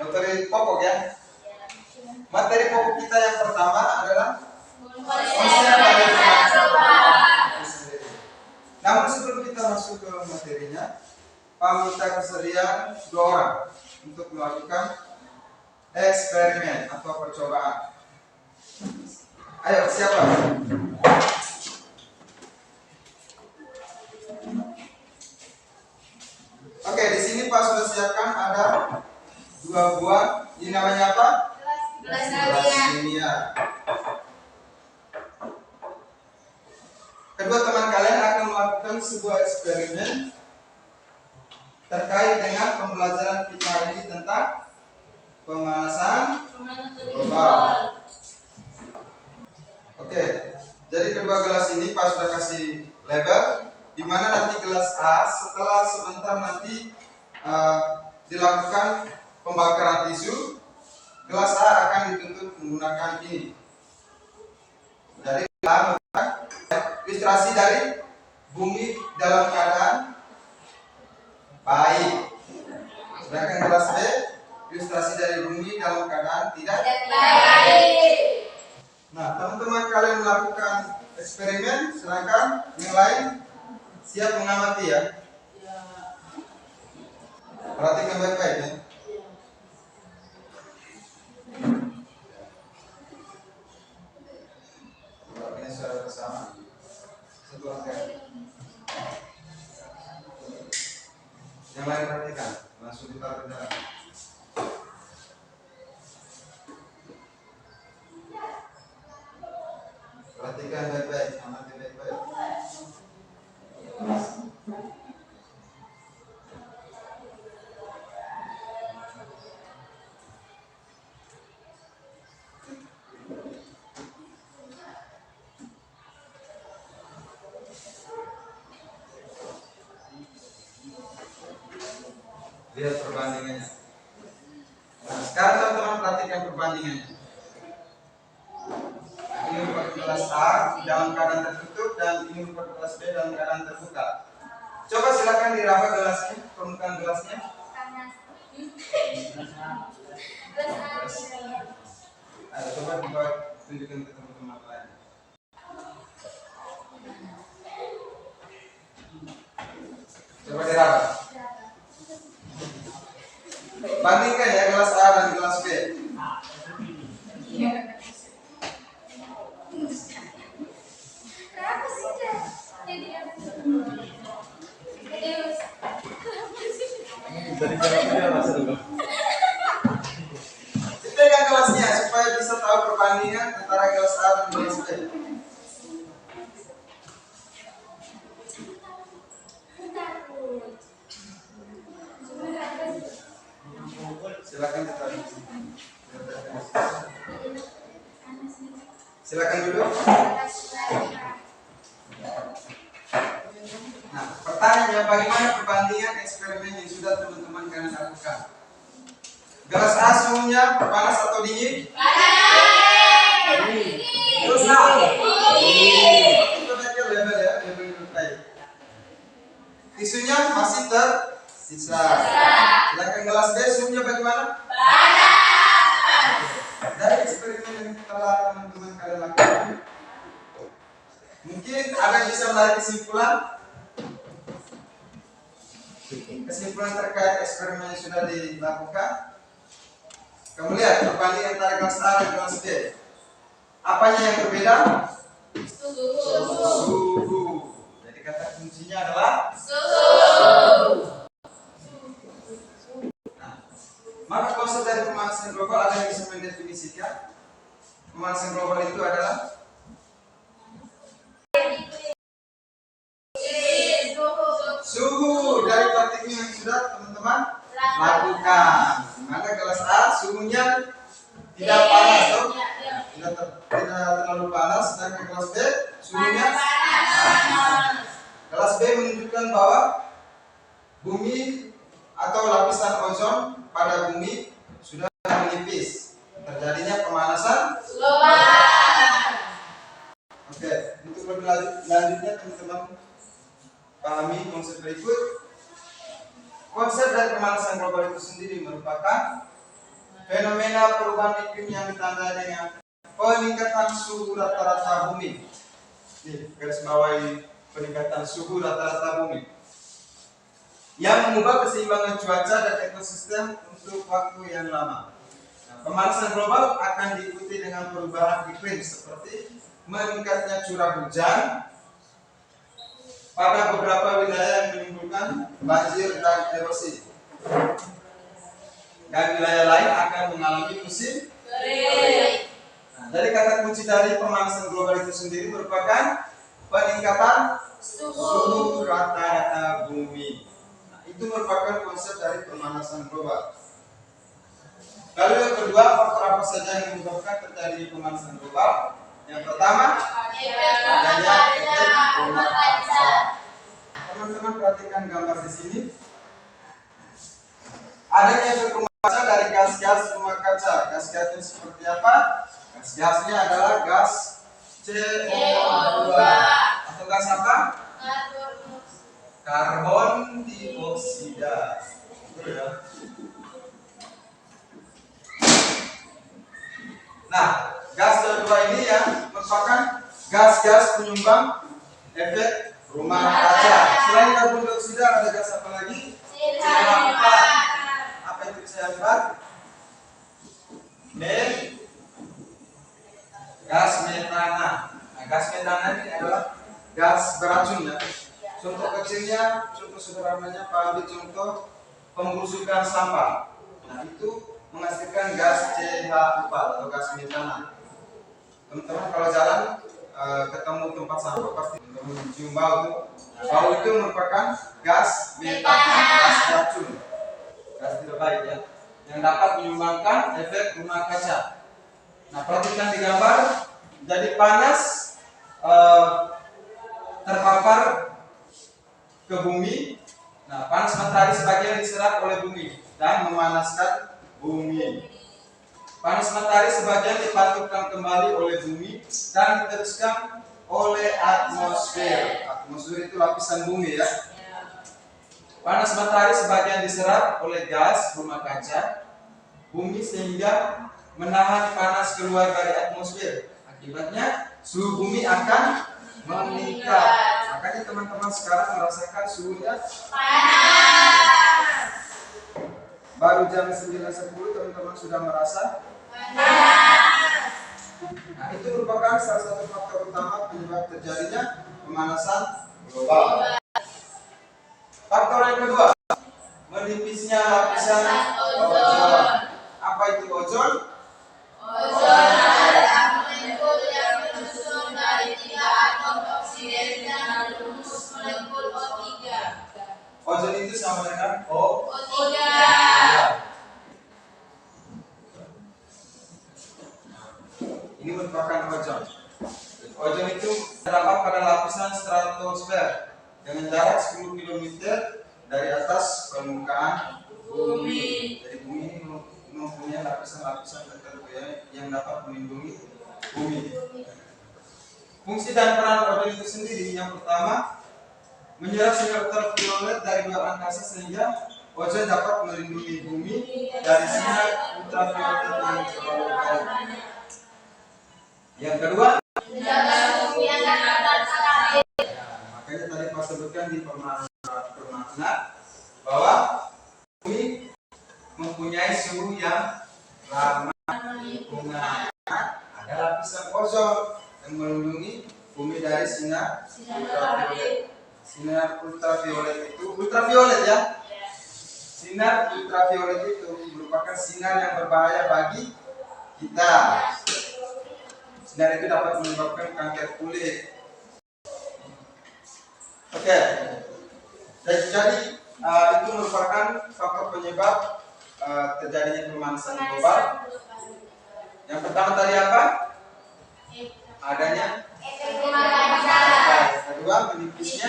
Materi pokok ya. Materi pokok kita yang pertama adalah konsep dari perubahan. Namun sebelum kita masuk ke materinya, Pak minta kesediaan 2 orang untuk melakukan eksperimen atau percobaan. Ayo, siapa? Oke, di sini Pak sudah siapkan ada 2 buah. Ini namanya apa? Gelas kimia. Kedua teman kalian akan melakukan sebuah eksperimen terkait dengan pembelajaran kita hari ini tentang pemanasan global. Oke, jadi kedua gelas ini Pak sudah kasih label, di mana nanti gelas A setelah sebentar nanti dilakukan pembakaran tisu, gelas A akan dituntut menggunakan ini. Jadi ilustrasi dari bumi dalam keadaan baik. Sedangkan gelas B ilustrasi dari bumi dalam keadaan tidak baik. Nah, teman-teman kalian melakukan eksperimen, sedangkan yang lain siap mengamati ya. Perhatikan baik-baik ya. Ini suara bersama. Satu angka. Yang lain perhatikan, langsung ditaruh ke dalam. Perhatikan baik-baik, amati baik-baik. Lihat perbandingannya. Nah, sekarang teman-teman perhatikan perbandingannya. Ini merupakan gelas A dalam keadaan tertutup dan ini merupakan gelas B dalam keadaan terbuka. Coba silakan diraba gelasnya, permukaan gelasnya. Ayo, coba dibuat tunjukkan ke teman-teman lain. Coba diraba. Bandingkan ya gelas A dan gelas B. Pegang gelasnya supaya bisa tahu perbandingan antara gelas A dan gelas B. Silakan ditaruh. Silakan duduk. Nah, pertanyaannya bagaimana perbandingan eksperimen yang sudah teman-teman kalian lakukan? Gelas A suhunya panas atau dingin? Gelas A. Itu aja label ya, label terkait. Tisunya masih tersisa. Sedangkan gelas B suhunya bagaimana? Dari eksperimen yang telah teman-teman kalian lakukan, mungkin ada yang bisa menarik kesimpulan terkait eksperimen yang sudah dilakukan. Kamu lihat perbandingan antara gelas A dan gelas B. Apanya yang berbeda? Suhu. Jadi kata kuncinya adalah suhu. Nah, maka konsep dari pemanasan global ada yang bisa mendefinisikan. Pemanasan global itu adalah suhu dari partikel yang sudah teman-teman lakukan. Mana gelas A suhunya tidak panas, tidak terlalu panas, sedangkan gelas B suhunya panas. Gelas B menunjukkan bahwa bumi atau lapisan ozon pada bumi sudah menipis, terjadinya pemanasan global. Oke, untuk lebih lanjutnya teman-teman pahami konsep berikut. Konsep dari pemanasan global itu sendiri merupakan Fenomena perubahan iklim yang ditandai dengan peningkatan suhu rata-rata bumi. Nih, garis bawahi peningkatan suhu rata-rata bumi yang mengubah keseimbangan cuaca dan ekosistem untuk waktu yang lama. Nah, pemanasan global akan diikuti dengan perubahan iklim seperti meningkatnya curah hujan pada beberapa wilayah yang menimbulkan banjir dan erosi. Dan wilayah lain akan mengalami musim kering. Nah, jadi kata kunci dari pemanasan global itu sendiri merupakan peningkatan suhu rata-rata bumi. Nah, itu merupakan konsep dari pemanasan global. Lalu yang kedua, faktor apa saja yang menyebabkan terjadi pemanasan global? Yang pertama, adanya efek rumah kaca. Teman-teman perhatikan gambar di sini. Adanya efek rumah kaca dari gas-gas rumah kaca. Gas-gasnya seperti apa? Gas-gasnya adalah gas CO2 atau gas apa? Karbon dioksida. Betul ya? Nah, gas CO2 ini ya merupakan gas-gas penyumbang efek rumah kaca. Selain karbon dioksida ada gas apa lagi? CO4. Apa itu CO4? Gas metana. Nah, gas metana ini adalah gas beracun ya. Contoh kecilnya, contoh sederhananya, Pak ambil contoh pembusukan sampah. Nah, itu menghasilkan gas CH4 atau gas metana. Teman-teman kalau jalan ketemu tempat sampah pasti teman-teman mencium bau itu. Nah, bau itu merupakan gas metana, gas beracun, gas tidak baik ya, yang dapat menyumbangkan efek rumah kaca. Nah, perhatikan di gambar, jadi panas terpapar ke bumi. Nah, panas matahari sebagian diserap oleh bumi dan memanaskan bumi. Panas matahari sebagian dipantulkan kembali oleh bumi dan diteruskan oleh atmosfer. Atmosfer itu lapisan bumi ya. Panas matahari sebagian diserap oleh gas rumah kaca bumi sehingga menahan panas keluar dari atmosfer. Akibatnya suhu bumi akan meningkat. Makanya teman-teman sekarang merasakan suhunya panas. Baru jam 9.10 teman-teman sudah merasa panas. Nah, itu merupakan salah satu faktor utama penyebab terjadinya pemanasan global. Faktor yang kedua, menipisnya lapisan ozon. Apa itu ozon? Ozon adalah molekul yang tersusun dari 3 atom oksigen dan rumus molekul O3. Ozon itu sama dengan O3. Ini merupakan ozon. Ozon itu terdapat pada lapisan stratosfer dengan jarak 10 km dari atas permukaan bumi. Jadi bumi ini mempunyai lapisan-lapisan tertentu ya, yang dapat melindungi bumi. Fungsi dan peran ozon itu sendiri, yang pertama, menyerap sinar ultraviolet dari luar angkasa sehingga ozon dapat melindungi bumi dari sinar ultraviolet yang terlalu jauh. Yang kedua, menjaga bumi agar stabil. Makanya tadi Pak sebutkan di permakna bahwa bumi mempunyai suhu yang ramah lingkungan. Ada lapisan ozon yang melindungi bumi dari sinar ultraviolet. Sinar ultraviolet itu ultraviolet ya. Sinar ultraviolet itu merupakan sinar yang berbahaya bagi kita. Sinar itu dapat menyebabkan kanker kulit. Oke. Jadi itu merupakan faktor penyebab terjadinya pemanasan global. Yang pertama tadi apa? Adanya efek rumah kaca. Kedua, menipisnya